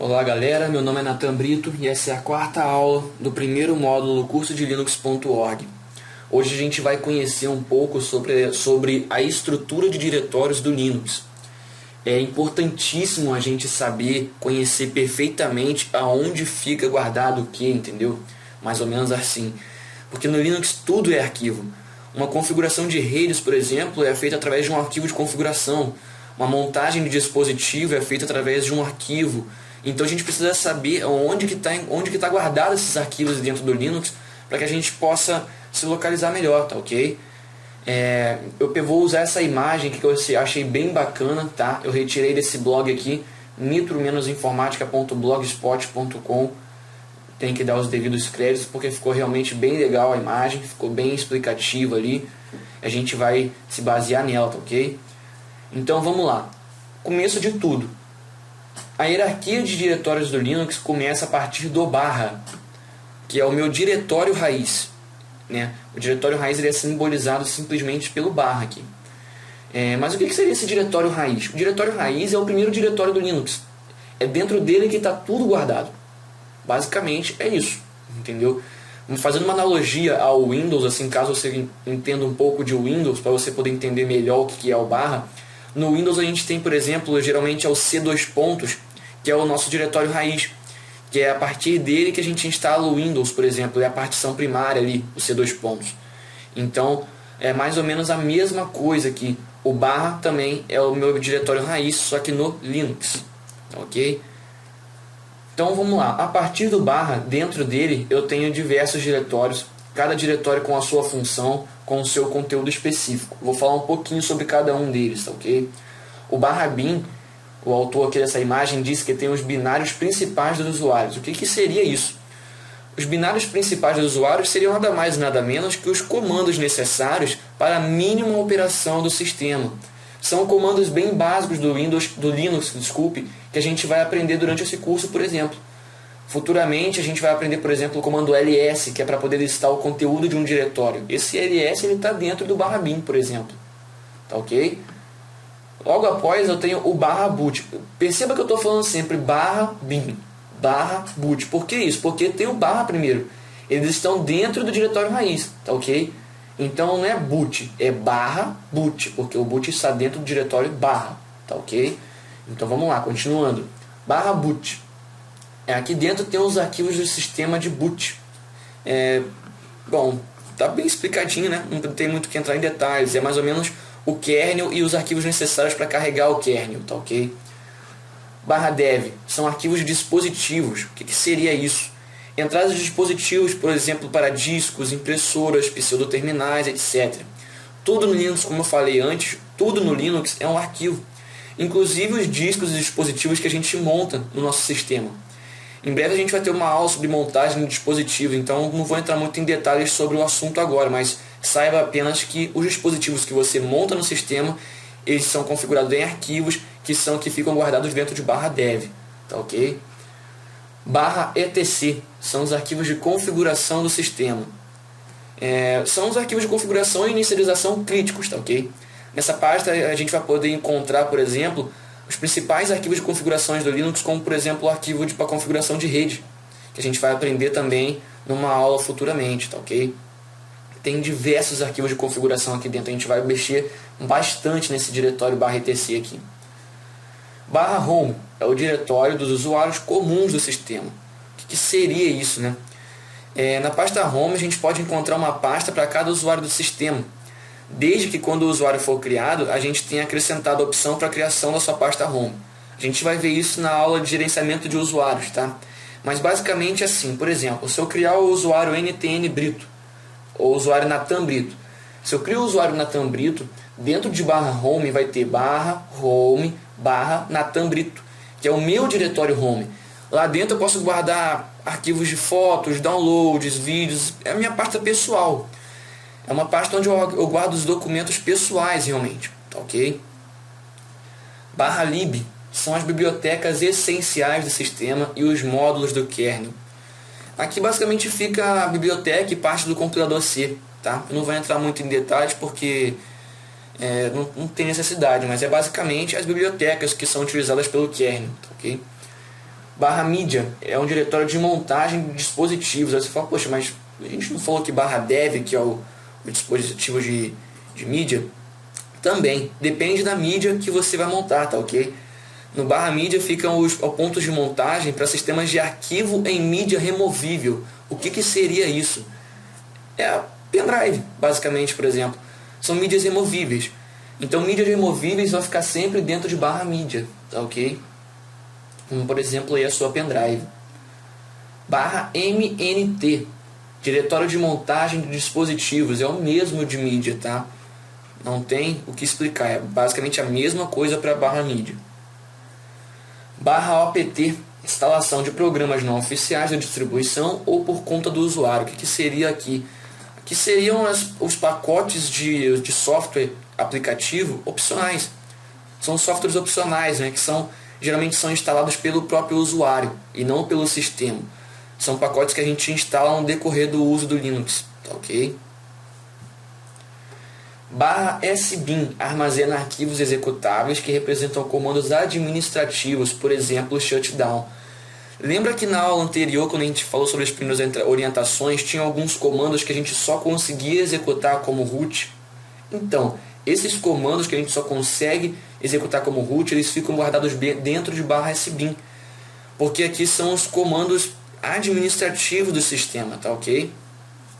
Olá galera, meu nome é Nathan Brito e essa é a quarta aula do primeiro módulo do curso de Linux.org. Hoje a gente vai conhecer um pouco sobre a estrutura de diretórios do Linux. É importantíssimo a gente saber, conhecer perfeitamente aonde fica guardado o que, entendeu? Mais ou menos assim. Porque no Linux tudo é arquivo. Uma configuração de redes, por exemplo, é feita através de um arquivo de configuração. Uma montagem de dispositivo é feita através de um arquivo. Então a gente precisa saber onde que tá guardado esses arquivos dentro do Linux para que a gente possa se localizar melhor, tá ok? Eu vou usar essa imagem que eu achei bem bacana, tá? Eu retirei desse blog aqui, nitro-informatica.blogspot.com. Tem que dar os devidos créditos porque ficou realmente bem legal a imagem, ficou bem explicativa ali. A gente vai se basear nela, tá ok? Então vamos lá. Começo de tudo. A hierarquia de diretórios do Linux começa a partir do barra, que é o meu diretório raiz, né? O diretório raiz ele é simbolizado simplesmente pelo barra aqui. Mas o que seria esse diretório raiz? O diretório raiz é o primeiro diretório do Linux. É dentro dele que está tudo guardado. Basicamente é isso, entendeu? Fazendo uma analogia ao Windows, assim, caso você entenda um pouco de Windows, para você poder entender melhor o que é o barra. No Windows a gente tem, por exemplo, geralmente é o C2 que é o nosso diretório raiz, que é a partir dele que a gente instala o Windows, por exemplo, é a partição primária ali, o C2. Então, é mais ou menos a mesma coisa aqui. O barra também é o meu diretório raiz, só que no Linux, ok? Então vamos lá, a partir do barra, dentro dele eu tenho diversos diretórios, cada diretório com a sua função, com o seu conteúdo específico. Vou falar um pouquinho sobre cada um deles, tá ok? O barra bin, o autor aqui dessa imagem disse que tem os binários principais dos usuários. O que seria isso? Os binários principais dos usuários seriam nada mais e nada menos que os comandos necessários para a mínima operação do sistema. São comandos bem básicos do Linux, que a gente vai aprender durante esse curso, por exemplo. Futuramente a gente vai aprender, por exemplo, o comando ls, que é para poder listar o conteúdo de um diretório. Esse ls está dentro do barra bin, por exemplo. Tá ok? Logo após eu tenho o barra boot. Perceba que eu estou falando sempre barra bin, barra boot. Por que isso? Porque tem o barra primeiro. Eles estão dentro do diretório raiz, tá ok? Então não é boot, é barra boot, porque o boot está dentro do diretório barra, tá ok? Então vamos lá, continuando. Barra boot. Aqui dentro tem os arquivos do sistema de boot. Bom, tá bem explicadinho, né? Não tem muito que entrar em detalhes. É mais ou menos o kernel e os arquivos necessários para carregar o kernel, tá ok? Barra dev são arquivos de dispositivos. O que seria isso? Entradas de dispositivos, por exemplo, para discos, impressoras, pseudoterminais, etc. Tudo no Linux, como eu falei antes, tudo no Linux é um arquivo. Inclusive os discos e dispositivos que a gente monta no nosso sistema. Em breve a gente vai ter uma aula sobre montagem de dispositivos, então não vou entrar muito em detalhes sobre o assunto agora, mas saiba apenas que os dispositivos que você monta no sistema, eles são configurados em arquivos que ficam guardados dentro de barra dev, tá ok? Barra etc são os arquivos de configuração do sistema. São os arquivos de configuração e inicialização críticos, tá ok? Nessa pasta a gente vai poder encontrar, por exemplo, os principais arquivos de configurações do Linux, como por exemplo o arquivo para configuração de rede, que a gente vai aprender também numa aula futuramente, tá ok? Tem diversos arquivos de configuração aqui dentro, a gente vai mexer bastante nesse diretório barra etc aqui. Barra home é o diretório dos usuários comuns do sistema. O que seria isso, né? Na pasta home a gente pode encontrar uma pasta para cada usuário do sistema. Desde que quando o usuário for criado, a gente tenha acrescentado a opção para a criação da sua pasta home. A gente vai ver isso na aula de gerenciamento de usuários, tá? Mas basicamente assim, por exemplo, se eu criar o usuário NTN Brito, ou usuário Nathan Brito. Se eu crio o usuário Nathan Brito, dentro de barra home vai ter barra home barra Nathan Brito, que é o meu diretório home. Lá dentro eu posso guardar arquivos de fotos, downloads, vídeos, é a minha pasta pessoal. É uma pasta onde eu guardo os documentos pessoais realmente, tá ok? Barra lib são as bibliotecas essenciais do sistema e os módulos do kernel. Aqui basicamente fica a biblioteca e parte do compilador C, tá? Eu não vou entrar muito em detalhes porque não tem necessidade, mas é basicamente as bibliotecas que são utilizadas pelo kernel, tá ok? Barra mídia é um diretório de montagem de dispositivos. Aí você fala, poxa, mas a gente não falou que barra dev, que é o dispositivo de mídia? Também, depende da mídia que você vai montar, tá ok? No barra mídia ficam os pontos de montagem para sistemas de arquivo em mídia removível. O que seria isso? É a pendrive, basicamente, por exemplo. São mídias removíveis. Então, mídias removíveis vão ficar sempre dentro de barra mídia, tá ok? Como, por exemplo, aí a sua pendrive. Barra MNT, diretório de montagem de dispositivos. É o mesmo de mídia, tá? Não tem o que explicar. É basicamente a mesma coisa para barra mídia. Barra OPT, instalação de programas não oficiais da distribuição ou por conta do usuário. O que seria aqui? Aqui seriam os pacotes de software aplicativo opcionais. São softwares opcionais, né, que geralmente são instalados pelo próprio usuário e não pelo sistema. São pacotes que a gente instala no decorrer do uso do Linux. Tá ok? Barra SBIN armazena arquivos executáveis que representam comandos administrativos, por exemplo, shutdown. Lembra que na aula anterior, quando a gente falou sobre as primeiras orientações, tinha alguns comandos que a gente só conseguia executar como root? Então, esses comandos que a gente só consegue executar como root, eles ficam guardados dentro de barra SBIN, porque aqui são os comandos administrativos do sistema, tá ok?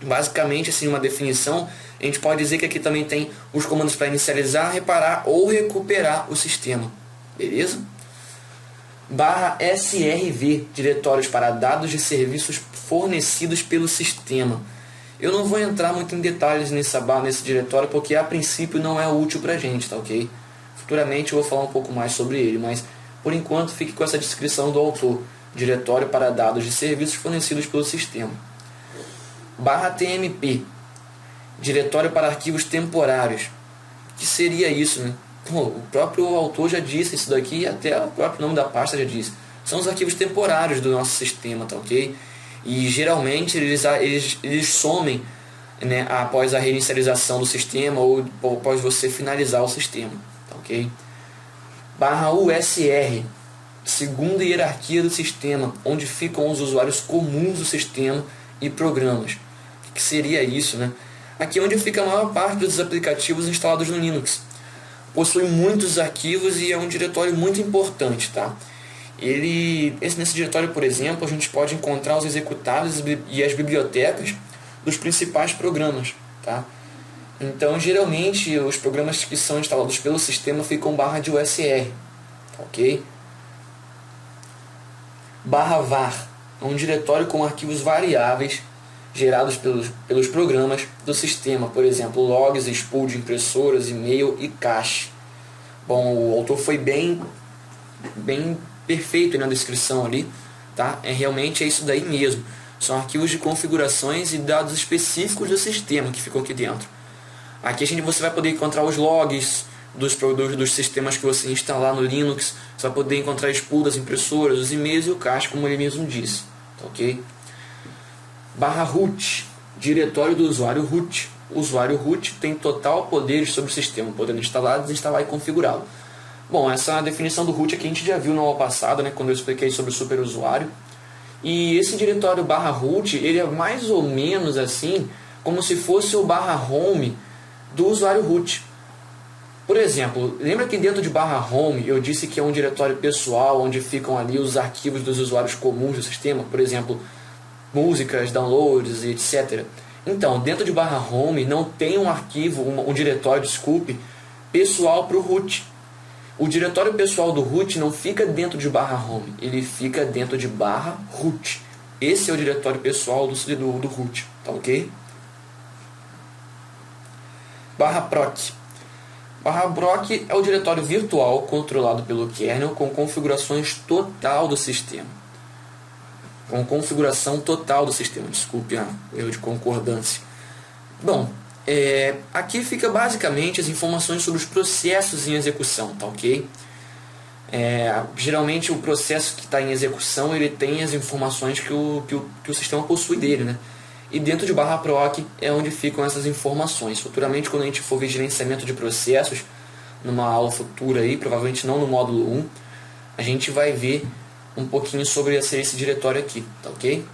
Basicamente, assim, uma definição, a gente pode dizer que aqui também tem os comandos para inicializar, reparar ou recuperar o sistema. Beleza? Barra SRV, diretórios para dados de serviços fornecidos pelo sistema. Eu não vou entrar muito em detalhes nesse diretório, porque a princípio não é útil para a gente, tá ok? Futuramente eu vou falar um pouco mais sobre ele, mas por enquanto fique com essa descrição do autor. Diretório para dados de serviços fornecidos pelo sistema. Barra TMP, diretório para arquivos temporários. O que seria isso, né? O próprio autor já disse isso daqui, até o próprio nome da pasta já disse. São os arquivos temporários do nosso sistema, tá ok? E geralmente eles somem, né, após a reinicialização do sistema ou após você finalizar o sistema, tá ok? Barra USR, segunda hierarquia do sistema, onde ficam os usuários comuns do sistema e programas. O que seria isso, né? Aqui é onde fica a maior parte dos aplicativos instalados no Linux. Possui muitos arquivos e é um diretório muito importante, tá? Nesse diretório, por exemplo, a gente pode encontrar os executáveis e as bibliotecas dos principais programas, tá? Então, geralmente, os programas que são instalados pelo sistema ficam barra de USR, tá ok? Barra var, é um diretório com arquivos variáveis gerados pelos programas do sistema, por exemplo, logs, spool de impressoras, e-mail e cache. Bom, o autor foi bem perfeito na descrição ali, tá? Realmente é isso daí mesmo. São arquivos de configurações e dados específicos do sistema que ficam aqui dentro. Aqui você vai poder encontrar os logs dos sistemas que você instalar no Linux. Você vai poder encontrar spool das impressoras, os e-mails e o cache, como ele mesmo disse, tá ok? Barra root, diretório do usuário root. O usuário root tem total poderes sobre o sistema, podendo instalar, desinstalar e configurá-lo. Bom, essa definição do root aqui a gente já viu na aula passada, né, quando eu expliquei sobre o superusuário. E esse diretório barra root, ele é mais ou menos assim, como se fosse o barra home do usuário root. Por exemplo, lembra que dentro de barra home eu disse que é um diretório pessoal, onde ficam ali os arquivos dos usuários comuns do sistema, por exemplo, músicas, downloads, etc. Então, dentro de barra home não tem um arquivo, um diretório, desculpe, pessoal para o root. O diretório pessoal do root não fica dentro de barra home, ele fica dentro de barra root. Esse é o diretório pessoal do root, tá ok? Barra proc. Barra proc é o diretório virtual controlado pelo kernel com configurações total do sistema. Com configuração total do sistema, desculpe erro de concordância. Bom, aqui fica basicamente as informações sobre os processos em execução, tá ok? Geralmente o processo que está em execução, ele tem as informações que o sistema possui dele, né? E dentro de barra proc é onde ficam essas informações. Futuramente, quando a gente for ver gerenciamento de processos, numa aula futura aí, provavelmente não no módulo 1, a gente vai ver um pouquinho sobre esse diretório aqui, tá ok?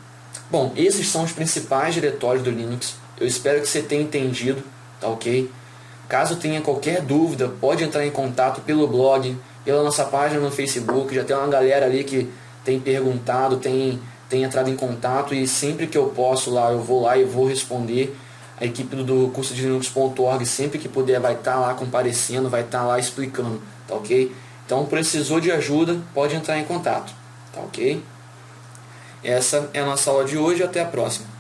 Bom, esses são os principais diretórios do Linux. Eu espero que você tenha entendido, tá ok? Caso tenha qualquer dúvida, pode entrar em contato pelo blog, pela nossa página no Facebook. Já tem uma galera ali que tem perguntado, tem entrado em contato, e sempre que eu posso lá, eu vou lá e vou responder. A equipe do curso de Linux.org, sempre que puder, vai estar lá comparecendo, vai estar lá explicando, tá ok? Então, precisou de ajuda, pode entrar em contato, tá ok? Essa é a nossa aula de hoje, até a próxima.